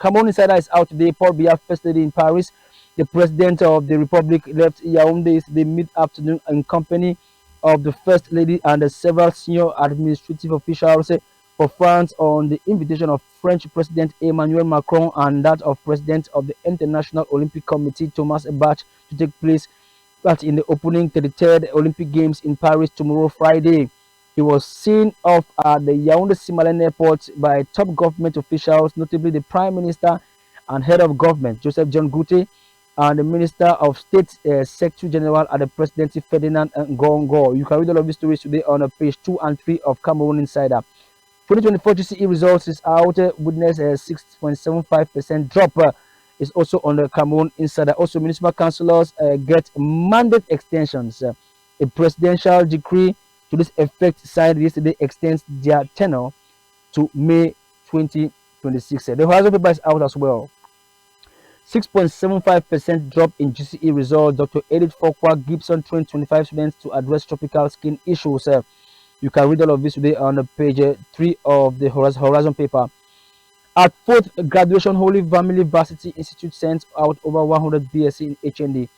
Cameroon Insider is out today. Paul Biya, First Lady in Paris. The President of the Republic left Yaoundé yesterday mid-afternoon in company of the First Lady and several senior administrative officials for France on the invitation of French President Emmanuel Macron and that of President of the International Olympic Committee Thomas Bach to take place in the opening 33rd Olympic Games in Paris tomorrow, Friday. He was seen off at the Yaoundé Simalène Airport by top government officials, notably the Prime Minister and Head of Government, Joseph John Gute, and the Minister of State, Secretary General at the Presidency, Ferdinand Ngongo. You can read all of these stories today on page 2 and 3 of Cameroon Insider. 2024 GCE results is out. Witness a 6.75% drop. Is also on the Cameroon Insider. Also, municipal councillors get mandate extensions. A presidential decree to this effect signed yesterday extends their tenure to May 2026. The Horizon paper is out as well. 6.75% drop in GCE results. Dr. Edith Fokwa Gibson trained 25 students to address tropical skin issues. You can read all of this today on page 3 of the Horizon paper. At fourth graduation, Holy Family Varsity Institute sends out over 100 BSc in HND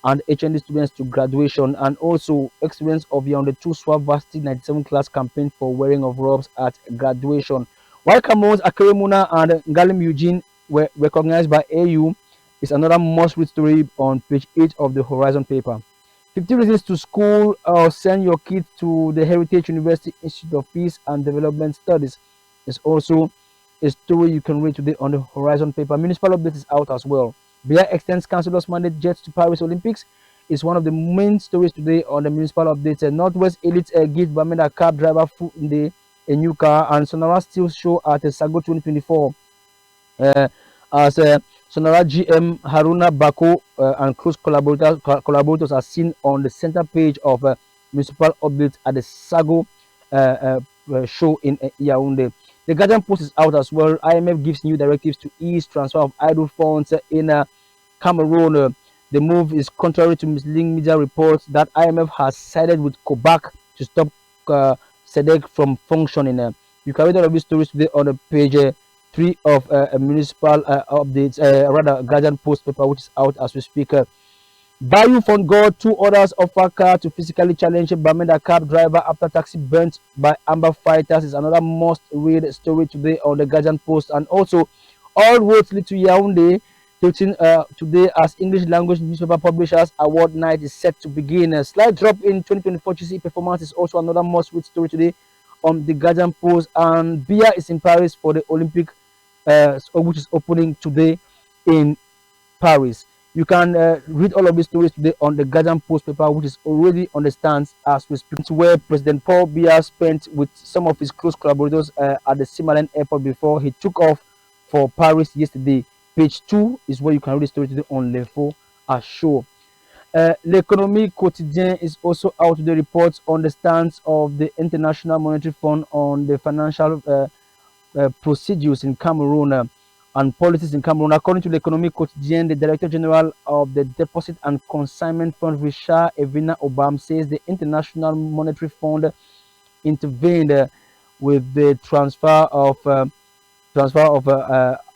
and HND students to graduation, and also experience of Yaoundé 2 Swap Varsity 97 class campaign for wearing of robes at graduation. While Cameroon's Akere Muna and Ngalim Eugene were recognized by AU, is another must-read story on page 8 of the Horizon paper. 50 reasons to school or send your kids to the Heritage University Institute of Peace and Development Studies is also a story you can read today on the Horizon paper. Municipal update is out as well. Biya extends councillors' mandate jets to Paris Olympics is one of the main stories today on the municipal update. Northwest Elite gives Bamenda cab driver a new car, and Sonora still show at Sago 2024 as Sonora GM Haruna Bako and close collaborators are seen on the center page of municipal updates at the Sago show in Yaoundé. The Guardian Post is out as well. IMF gives new directives to ease transfer of idle funds in Cameroon. The move is contrary to misleading media reports that IMF has sided with Kobac to stop SEDEC from functioning. You can read all of these stories today on page 3 of municipal updates, rather Guardian Post paper, which is out as we speak. Bayou Fund God, 2 orders offer car to physically challenge Bamenda cab driver after taxi burnt by amber fighters is another must-read story today on the Guardian Post. And also, all roads lead to Yaoundé today as English language newspaper publishers award night is set to begin. A slight drop in 2024 GCE performance is also another must-read story today on the Guardian Post. And Biya is in Paris for the Olympic, which is opening today in Paris. You can read all of these stories today on the Guardian Post paper, which is already on the stands as we speak, where President Paul Biya spent with some of his close collaborators at the Simalène Airport before he took off for Paris yesterday. Page 2 is where you can read the story today on L'Info à Chaud. L'Économie Quotidien is also out with the reports on the stance of the International Monetary Fund on the financial procedures in Cameroon and policies in Cameroon. According to the Economic Quotidien, the Director General of the Deposit and Consignment Fund, Richard Evina Obam, says the International Monetary Fund intervened with the transfer of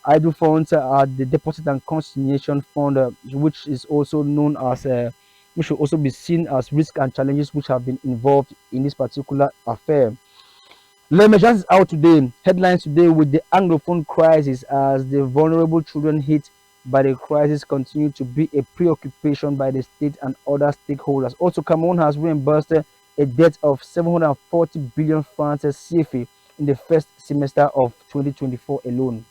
idle funds at the Deposit and Consignation Fund, which is also known as which should also be seen as risks and challenges which have been involved in this particular affair. L'Emergence is out today. Headlines today with the Anglophone crisis as the vulnerable children hit by the crisis continue to be a preoccupation by the state and other stakeholders. Also, Cameroon has reimbursed a debt of 740 billion francs CFA in the first semester of 2024 alone.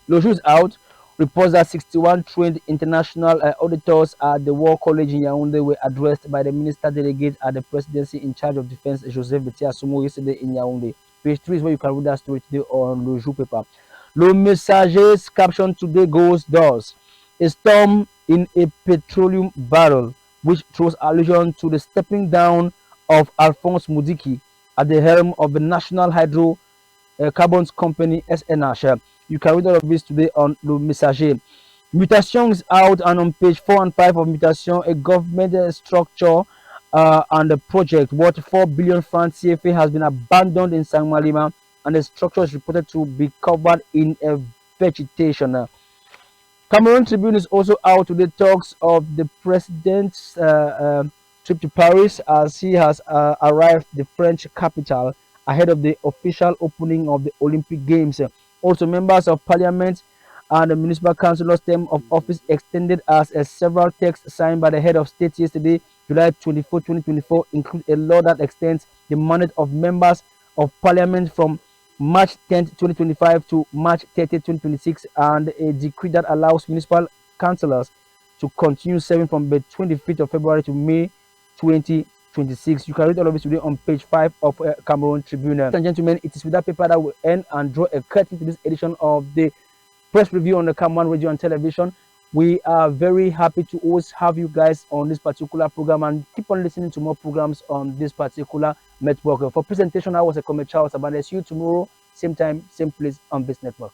Loju is out. Reports that 61 trained international auditors at the War College in Yaoundé were addressed by the minister delegate at the presidency in charge of defense, Joseph Betiasumo, yesterday in Yaoundé. Page 3 is where you can read that story today on Loju paper. Le Messager's caption today goes thus: a storm in a petroleum barrel, which throws allusion to the stepping down of Alphonse Moudiki at the helm of the National Hydrocarbons Company, SNH. You can read all of this today on Le Messager. Mutation is out, and on page 4 and 5 of Mutation, a government structure and a project worth 4 billion francs CFA has been abandoned in Saint-Malima, and the structure is reported to be covered in a vegetation. Cameroon Tribune is also out with the talks of the president's trip to Paris as he has arrived the French capital ahead of the official opening of the Olympic Games. Also, members of parliament and the municipal councillors' term of office extended as several texts signed by the head of state yesterday, July 24, 2024, include a law that extends the mandate of members of parliament from March 10th, 2025 to March 30th, 2026, and a decree that allows municipal councillors to continue serving from the 25th of February to May 2026. You can read all of this today on page 5 of Cameroon Tribune. Ladies and gentlemen, it is with that paper that will end and draw a curtain to this edition of the press review on the CAM1 radio and television. We are very happy to always have you guys on this particular program and keep on listening to more programs on this particular network. For presentation, I was a Charles Abandon. See you tomorrow, same time, same place on this network.